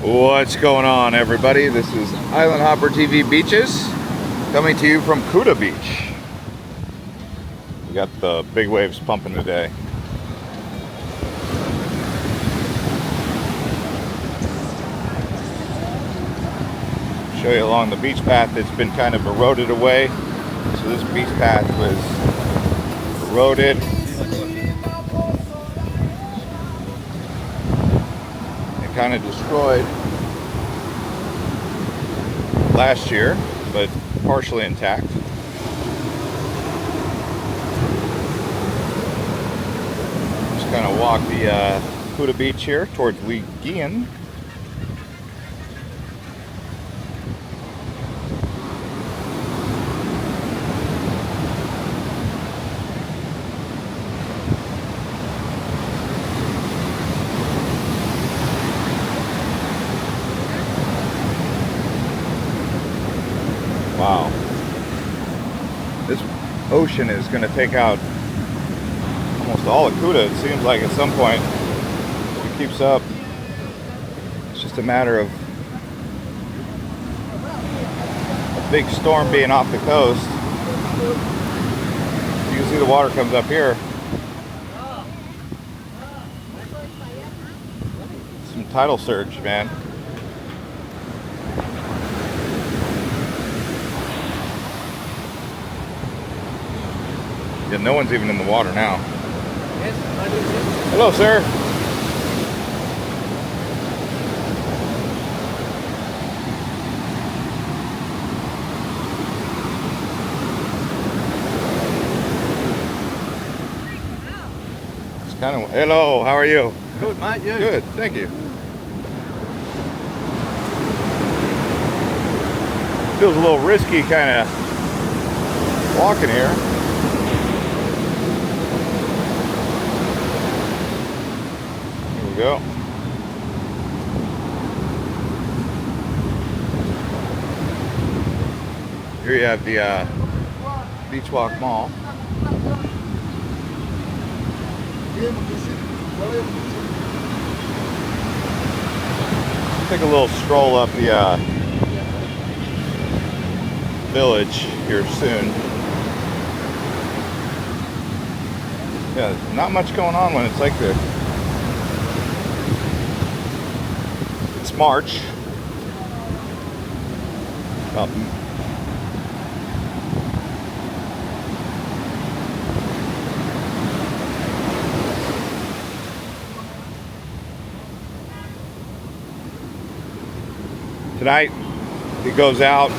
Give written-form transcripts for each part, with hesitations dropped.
What's going on, everybody? This is Island Hopper TV Beaches coming to you from Kuta Beach. We got the big waves pumping today. Show you along the beach path. It's been kind of eroded away. So this beach path was eroded. It kind of destroyed last year, but partially intact. Just kind of walk the Kuta Beach here towards Legian. Wow. This ocean is going to take out almost all of Kuta, it seems like, at some point. If it keeps up, it's just a matter of a big storm being off the coast. You can see the water comes up here. Some tidal surge, man. Yeah, no one's even in the water now. Hello, sir. It's kind of. Hello, how are you? Good, mate. You? Good, thank you. Feels a little risky, kind of walking here. Go. Here you have the Beach Walk Mall. Take a little stroll up the village here soon. Yeah, not much going on when it's like this. It's March. Tonight it goes out,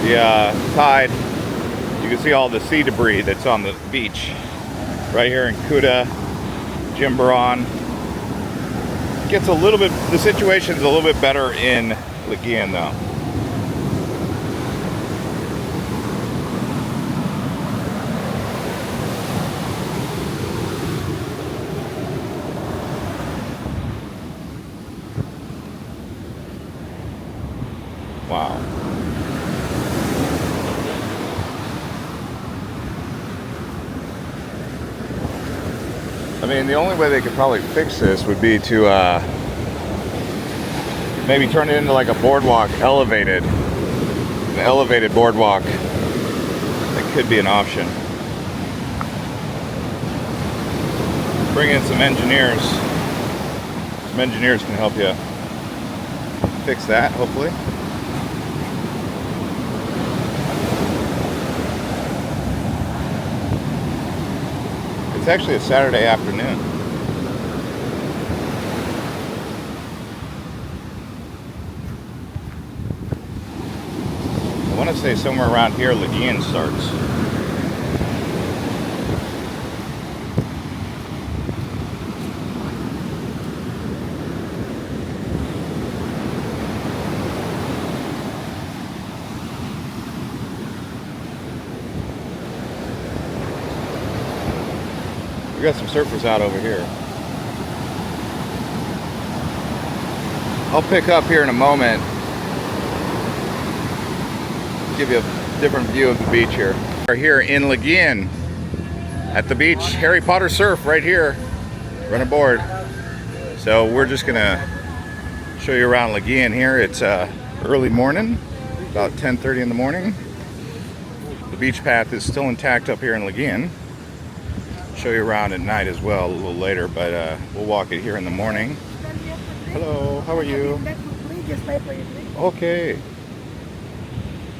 the tide. You can see all the sea debris that's on the beach right here in Kuta, Jimbaran. Gets a little bit, the situation's a little bit better in Legian though. Wow. I mean, the only way they could probably fix this would be to maybe turn it into like a boardwalk, an elevated boardwalk. That could be an option. Bring in some engineers. Some engineers can help you fix that, hopefully. It's actually a Saturday afternoon. I want to say somewhere around here Legian starts. We got some surfers out over here. I'll pick up here in a moment. Give you a different view of the beach here. We're here in Legian at the beach. Harry Potter surf right here. Run aboard. So we're just gonna Show you around Legian here. It's early morning, about 10:30 in the morning. The beach path is still intact up here in Legian. Show you around at night as well a little later, but we'll walk it here in the morning. Hello, how are you? Okay.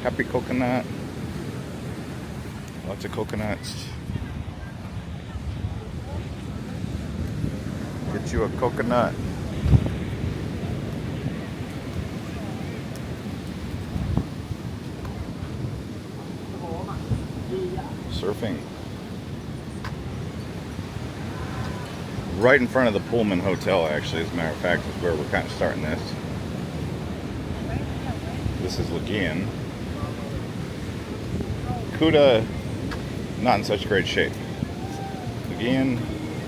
Happy coconut. Lots of coconuts. Get you a coconut. Surfing. Right in front of the Pullman Hotel, actually, as a matter of fact, is where we're kind of starting this. This is Legian. Kuta, not in such great shape. Legian,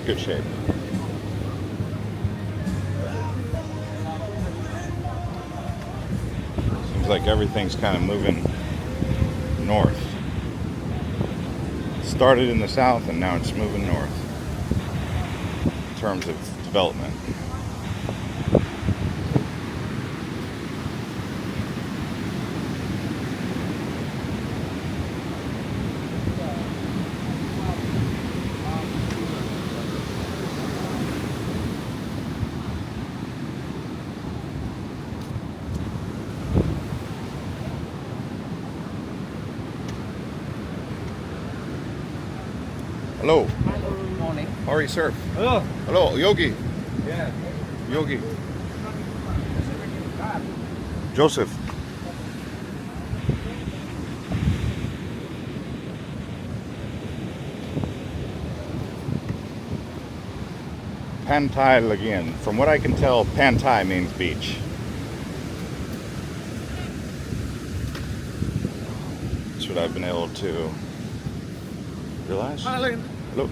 good shape. Seems like everything's kind of moving north. Started in the south and now it's moving north in terms of development. Hello. Good morning. How are you, sir? Hello. Hello, Yogi. Yeah. Yogi. Joseph. Pantai Legian. From what I can tell, Pantai means beach. That's what I've been able to realize. Hello.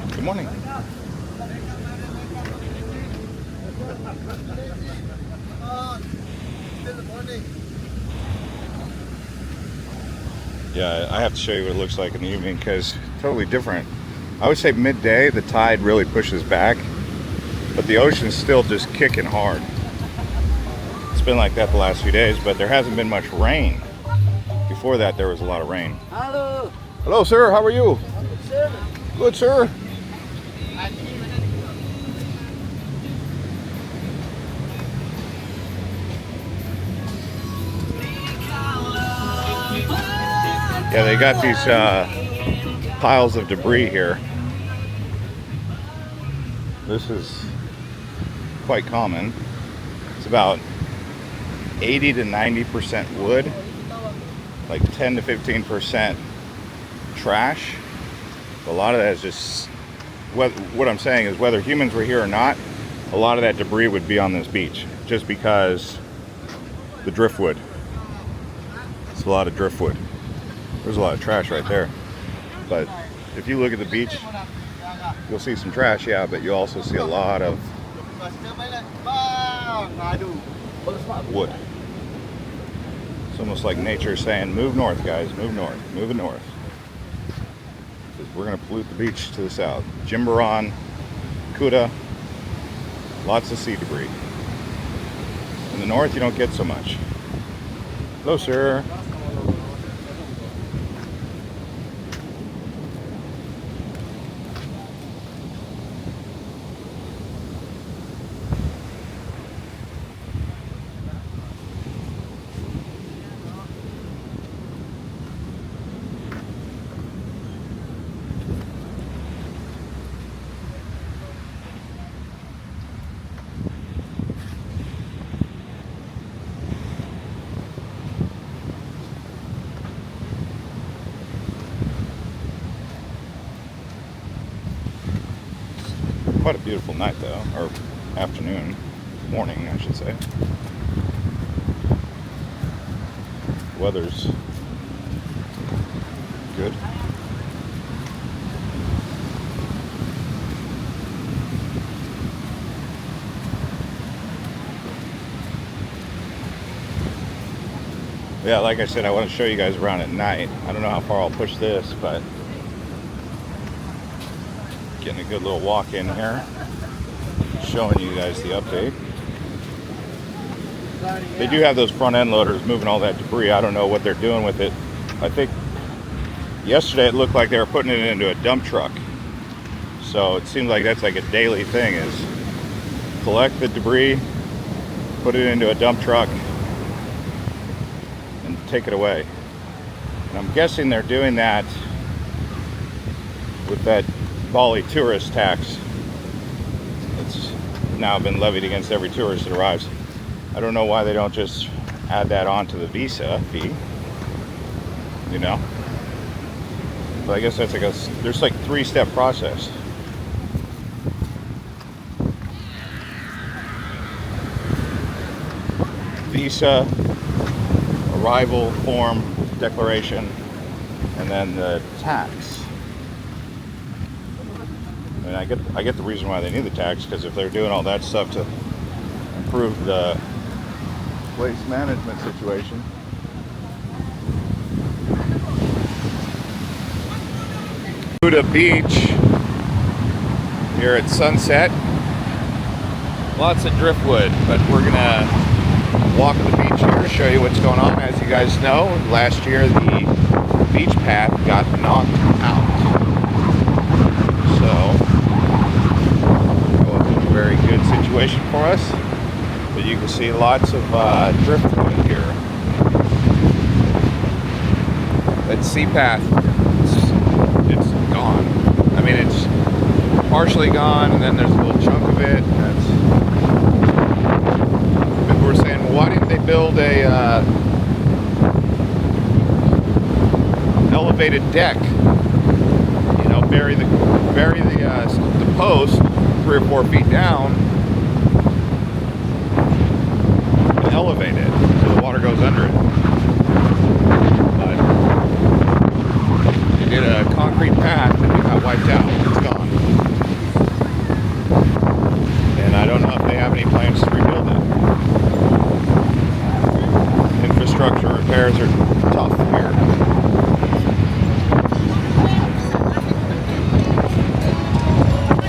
Good morning. Yeah, I have to show you what it looks like in the evening because it's totally different. I would say midday the tide really pushes back, but the ocean's still just kicking hard. It's been like that the last few days, but there hasn't been much rain. Before that there was a lot of rain. Hello. Hello, sir, how are you? Sir. Good, sir. Yeah, they got these piles of debris here. This is quite common. It's about 80 to 90% wood, like 10 to 15% trash. A lot of that is just, what I'm saying is whether humans were here or not, a lot of that debris would be on this beach just because the driftwood. It's a lot of driftwood. There's a lot of trash right there. But if you look at the beach, you'll see some trash, yeah, but you also see a lot of wood. It's almost like nature saying, move north, guys, move north, move it north. Because we're going to pollute the beach to the south. Jimbaran, Kuta, lots of sea debris. In the north, you don't get so much. Hello, sir. Quite a beautiful night though, or afternoon, morning I should say. Weather's good. Yeah, like I said, I want to show you guys around at night. I don't know how far I'll push this, but getting a good little walk in here, showing you guys the update. They do have those front end loaders moving all that debris. I don't know what they're doing with it. I think yesterday it looked like they were putting it into a dump truck. So it seems like that's like a daily thing, is collect the debris, put it into a dump truck, and take it away. And I'm guessing they're doing that with that Bali tourist tax that's now been levied against every tourist that arrives. I don't know why they don't just add that onto the visa fee, you know? But I guess that's like there's like 3-step process. Visa, arrival form, declaration, and then the tax. And I get the reason why they need the tax, because if they're doing all that stuff to improve the waste management situation. Kuta Beach here at sunset. Lots of driftwood, but we're gonna walk the beach here, show you what's going on. As you guys know, last year the beach path got knocked out, so it wasn't a very good situation for us. But you can see lots of driftwood here. That sea path, it's gone. I mean, it's partially gone, and then there's a little chunk of it. People were saying, well, why didn't they build a elevated deck? You know, bury the post 3 or 4 feet down, and elevate it so the water goes under it. But they did a concrete path and it got wiped out. It's gone. And I don't know if they have any plans to rebuild it. Infrastructure repairs are tough here.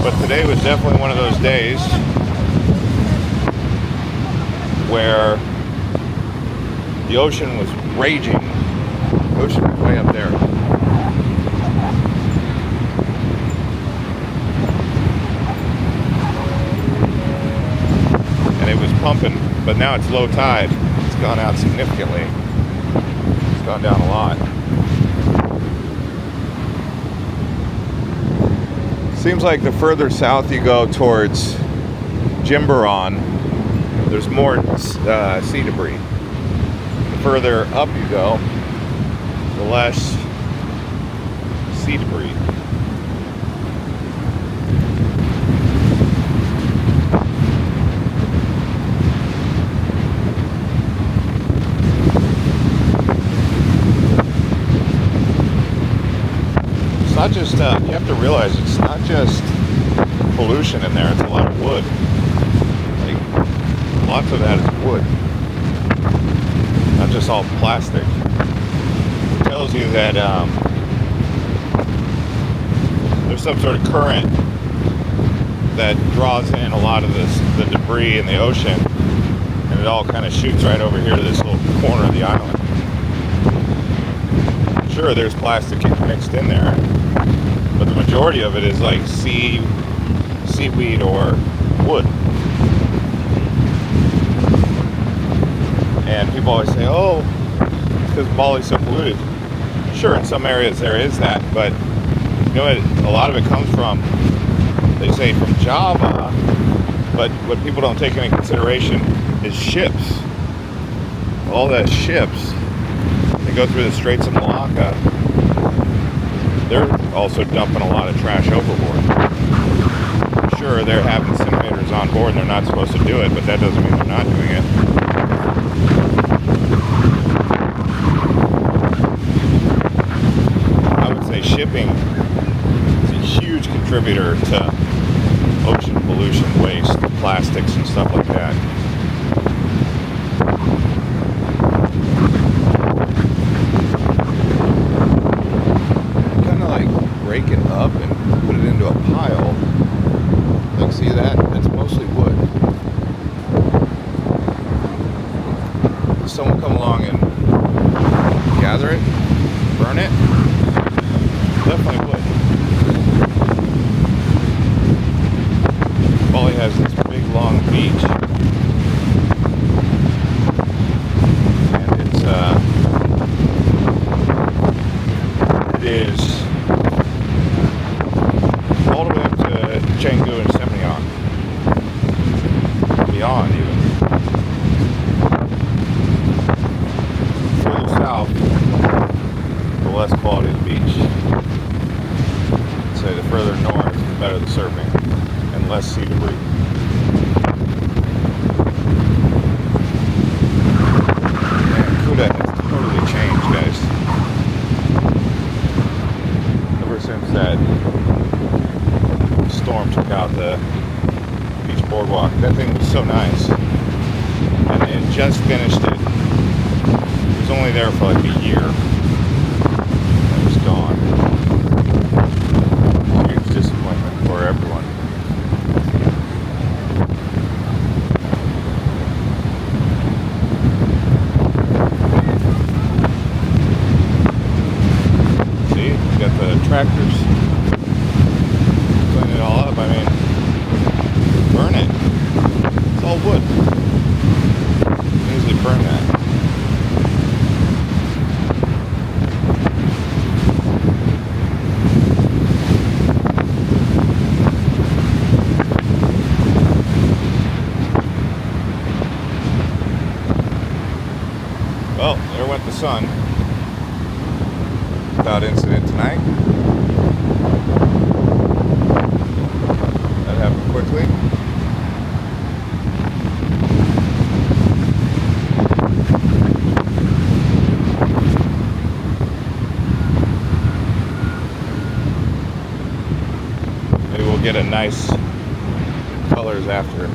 But today was definitely one of those days where the ocean was raging. The ocean was way up there. And it was pumping, but now it's low tide. It's gone out significantly. It's gone down a lot. Seems like the further south you go towards Jimbaran, there's more sea debris. The further up you go, the less sea debris. It's not just, you have to realize it's not just pollution in there, it's a lot of wood. Lots of that is wood, not just all plastic. It tells you that there's some sort of current that draws in a lot of the debris in the ocean, and it all kind of shoots right over here to this little corner of the island. Sure, there's plastic mixed in there, but the majority of it is like seaweed or wood. And people always say, oh, it's because Bali's so polluted. Sure, in some areas there is that, but you know what, a lot of it comes from, they say from Java, but what people don't take into consideration is ships. All the ships, they go through the Straits of Malacca, they're also dumping a lot of trash overboard. Sure, they're having incinerators on board and they're not supposed to do it, but that doesn't mean they're not doing it. I would say shipping is a huge contributor to ocean pollution, waste, plastics, and stuff like that. someone come along and gather it, burn it, definitely would. Bali has this big long beach, and it is all the way up to Canggu and Seminyak, beyond even. Further south, the less quality of the beach. I'd say the further north, the better the surfing and less sea debris. Man, Kuta has totally changed, guys. Ever since that storm took out the beach boardwalk, that thing was so nice. And it just finished it. It was only there for like a year. It was gone. Huge disappointment for everyone. See, you got the tractors cleaning it all up. I mean, burn it. It's all wood. Easily burn that. Well, there went the sun. Without incident tonight. That happened quickly. Maybe we'll get a nice colors after.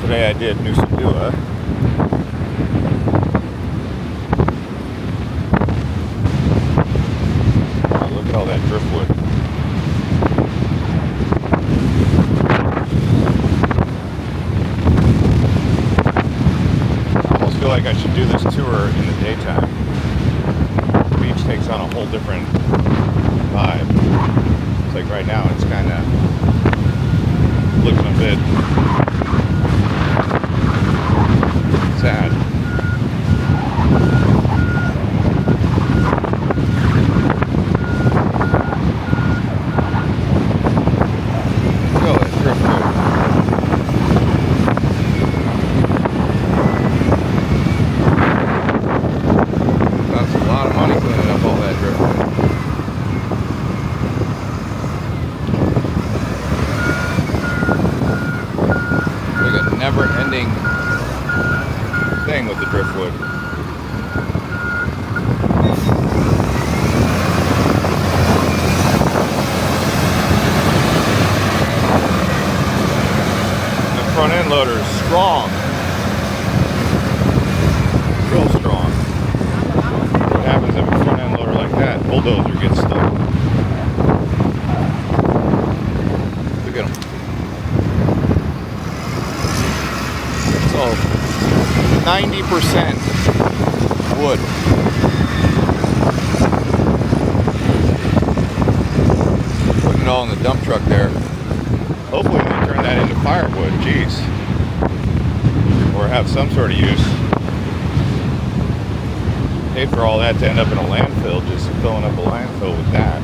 Today I did Nusa Dua. Oh, look at all that driftwood. I almost feel like I should do this tour in the daytime. The beach takes on a whole different vibe. It's like right now it's kind of looking a bit sad. Look at all that driftwood. That's a lot of money cleaning up all that driftwood. Like a never-ending thing with the driftwood. The front end loader is strong. Real strong. What happens if a front end loader like that, bulldozer gets stuck? Look at them. It's all 90% wood. Putting it all in the dump truck there. Hopefully they turn that into firewood, geez. Or have some sort of use. Paid for all that to end up in a landfill, just filling up a landfill with that.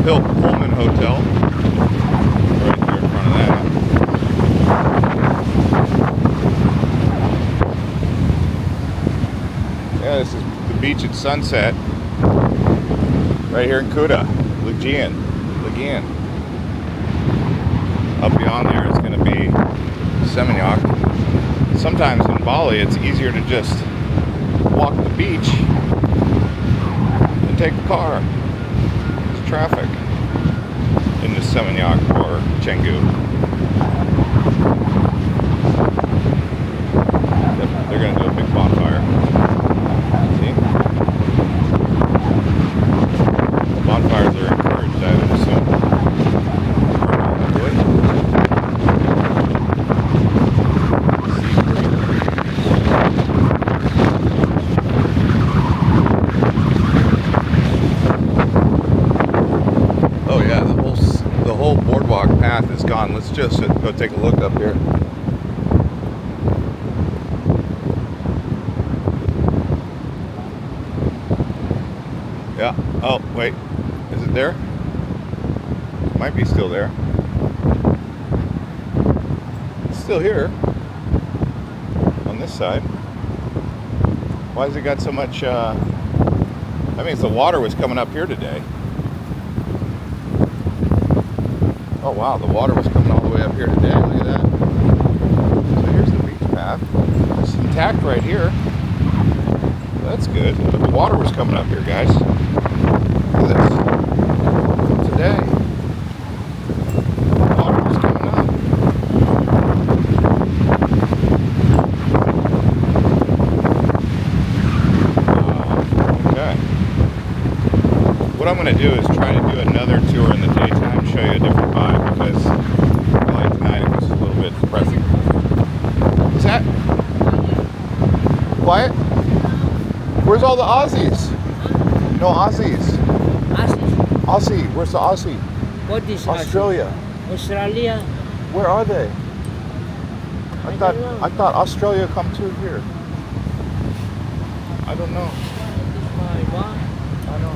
Hill Pullman Hotel. Right there in front of that. Yeah, this is the beach at sunset. Right here in Kuta. Legian. Up beyond there is going to be Seminyak. Sometimes in Bali it's easier to just walk the beach and take the car. There's traffic into Seminyak or Canggu. They're going to do a big bonfire. See? Bonfires are encouraged, I would assume. Oh yeah, the whole boardwalk path is gone. Let's just go take a look up here. Yeah. Oh, wait. Is it there? Might be still there. It's still here. On this side. Why has it got so much, that means the water was coming up here today. Oh wow, the water was coming all the way up here today. Look at that. So here's the beach path. It's intact right here. That's good. But the water was coming up here, guys. Look at this. Today. The water was coming up. Okay. What I'm going to do is try to do another tour in the daytime, show you a different vibe, because like tonight it was a little bit depressing. What's that? Quiet? Where's all the Aussies? No Aussies. Aussie. Where's the Aussie? What is Australia. Australia? Where are they? I thought Australia come to here. I don't know. My I know.